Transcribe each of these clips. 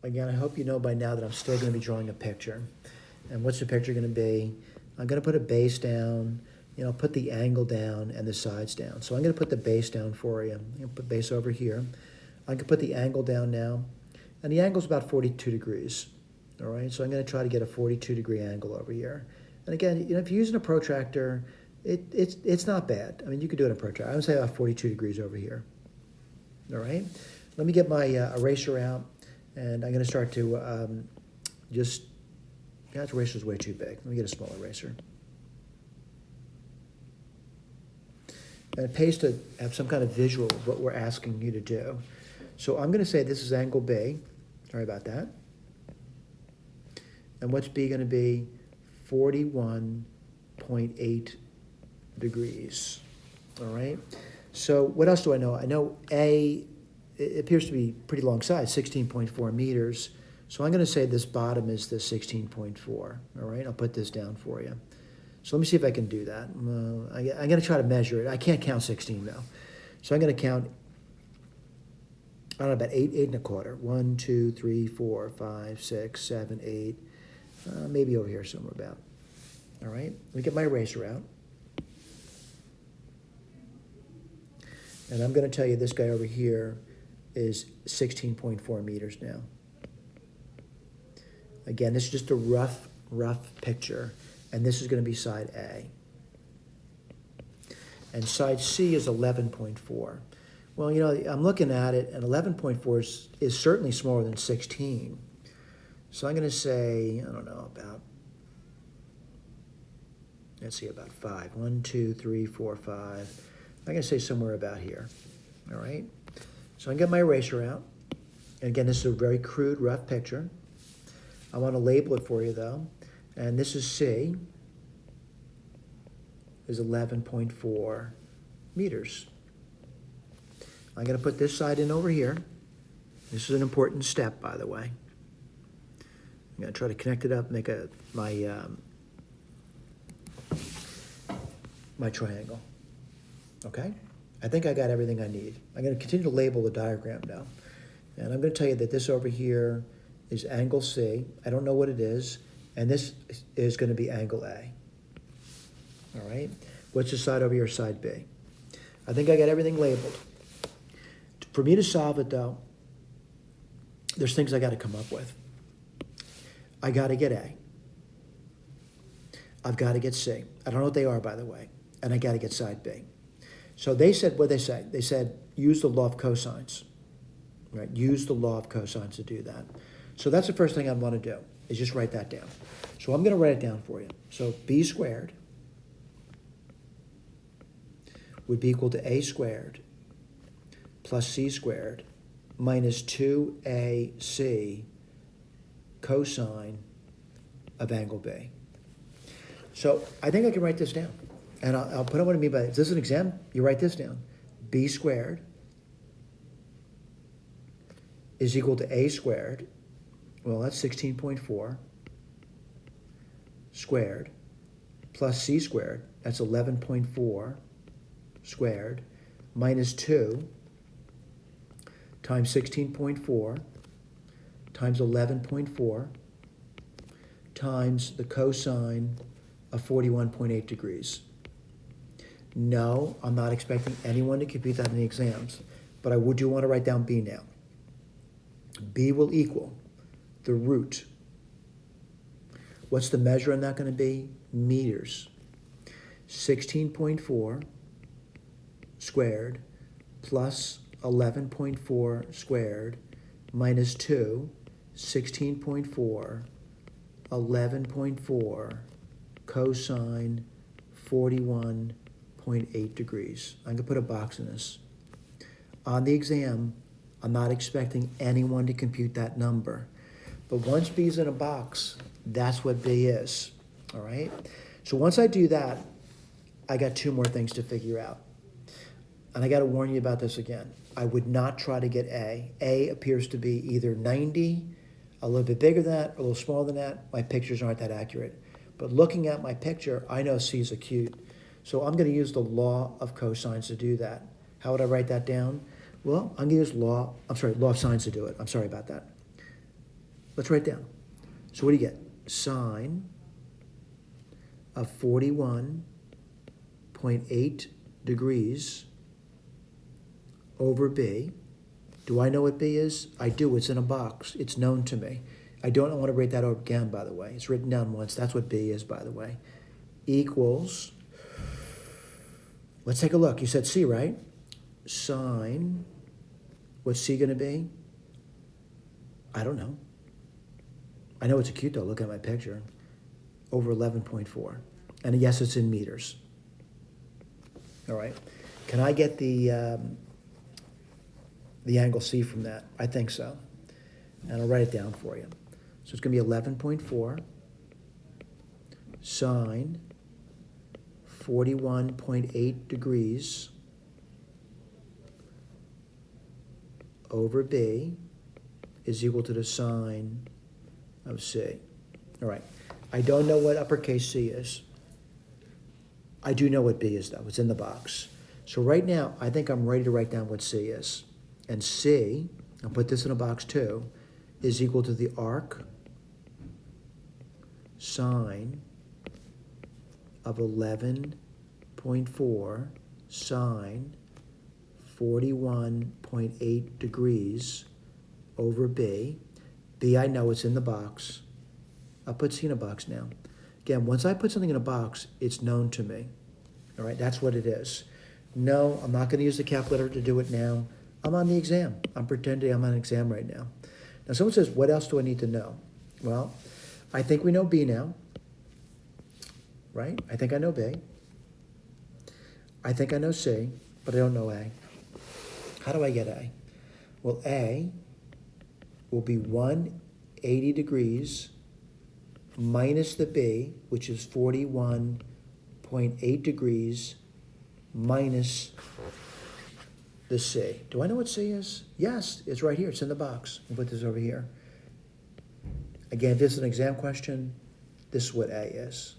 Again, I hope you know by now that I'm still going to be drawing a picture. And what's the picture going to be? I'm going to put a base down, put the angle down and the sides down. So I'm going to put the base down for you. I'm going to put base over here. I can put the angle down now. And the angle's about 42 degrees. All right, so I'm going to try to get a 42-degree angle over here. And again, if you're using a protractor, it's not bad. I mean, you could do it in a protractor. I would say about 42 degrees over here. All right, let me get my eraser out, and I'm going to start to that eraser's way too big. Let me get a smaller eraser. And it pays to have some kind of visual of what we're asking you to do. So I'm going to say this is angle B. Sorry about that. And what's B going to be? 41.8 degrees. All right. So what else do I know? I know A, it appears to be pretty long side, 16.4 meters. So I'm going to say this bottom is the 16.4. All right. I'll put this down for you. So let me see if I can do that. I'm going to try to measure it. I can't count 16 though. So I'm going to count, I don't know, about 8 and a quarter. 1, 2, 3, 4, 5, 6, 7, 8. Maybe over here somewhere about. All right, let me get my eraser out. And I'm going to tell you this guy over here is 16.4 meters now. Again, this is just a rough picture. And this is going to be side A. And side C is 11.4. Well, I'm looking at it, and 11.4 is certainly smaller than 16. So I'm going to say, I don't know, about, let's see, about 5. 1, 2, 3, 4, 5. I'm going to say somewhere about here. All right? So I get my eraser out. And again, this is a very crude, rough picture. I want to label it for you, though. And this is C, is 11.4 meters. I'm going to put this side in over here. This is an important step, by the way. I'm going to try to connect it up, make my triangle. Okay? I think I got everything I need. I'm going to continue to label the diagram now. And I'm going to tell you that this over here is angle C. I don't know what it is. And this is going to be angle A. All right? What's the side over here? Side B. I think I got everything labeled. For me to solve it, though, there's things I got to come up with. I got to get A. I've got to get C. I don't know what they are, by the way. And I got to get side B. So they said, what did they say? They said, use the law of cosines. Right? Use the law of cosines to do that. So that's the first thing I want to do, is just write that down. So I'm going to write it down for you. So B squared would be equal to A squared plus C squared minus 2AC cosine of angle B. So I think I can write this down. And I'll put on what I mean by it. If this is an exam, you write this down. B squared is equal to A squared. Well, that's 16.4 squared plus C squared. That's 11.4 squared minus 2 times 16.4 times 11.4 times the cosine of 41.8 degrees. No, I'm not expecting anyone to compute that in the exams, but I do want to write down B now. B will equal the root. What's the measure on that going to be? Meters. 16.4 squared plus 11.4 squared minus 2, 16.4, 11.4 cosine 41.8 degrees. I'm going to put a box in this. On the exam, I'm not expecting anyone to compute that number. But once B's in a box, that's what B is. All right? So once I do that, I got 2 more things to figure out. And I got to warn you about this again. I would not try to get A. A appears to be either 90, a little bit bigger than that, or a little smaller than that. My pictures aren't that accurate. But looking at my picture, I know C is acute. So I'm going to use the law of cosines to do that. How would I write that down? Well, I'm going to use law of sines to do it. I'm sorry about that. Let's write it down. So what do you get? Sine of 41.8 degrees over B. Do I know what B is? I do. It's in a box. It's known to me. I don't want to write that out again, by the way. It's written down once. That's what B is, by the way. Equals, let's take a look. You said C, right? Sine, what's C going to be? I don't know. I know it's acute, though. Look at my picture. Over 11.4. And yes, it's in meters. All right. Can I get the angle C from that? I think so. And I'll write it down for you. So it's going to be 11.4 sine 41.8 degrees over B is equal to the sine of C. All right. I don't know what uppercase C is. I do know what B is, though. It's in the box. So right now, I think I'm ready to write down what C is. And C, I'll put this in a box too, is equal to the arc sine of 11.4 sine 41.8 degrees over B. B, I know it's in the box. I'll put C in a box now. Again, once I put something in a box, it's known to me. All right, that's what it is. No, I'm not going to use the calculator to do it now. I'm on the exam. I'm pretending I'm on an exam right now. Now, someone says, what else do I need to know? Well, I think we know B now, right? I think I know B. I think I know C, but I don't know A. How do I get A? Well, A will be 180 degrees minus the B, which is 41.8 degrees minus the C. Do I know what C is? Yes, it's right here. It's in the box. I'll put this over here. Again, if this is an exam question, this is what A is.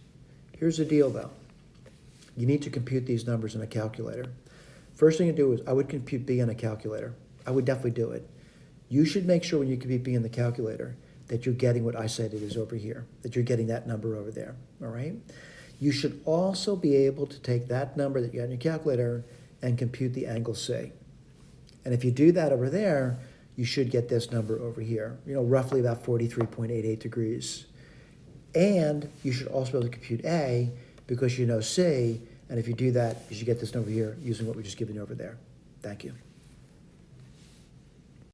Here's the deal, though. You need to compute these numbers in a calculator. First thing to do is I would compute B on a calculator. I would definitely do it. You should make sure when you compute B in the calculator that you're getting what I said it is over here, that you're getting that number over there, all right? You should also be able to take that number that you got in your calculator and compute the angle C. And if you do that over there, you should get this number over here, roughly about 43.88 degrees. And you should also be able to compute A because you know C, and if you do that, you should get this number here using what we just given you over there. Thank you.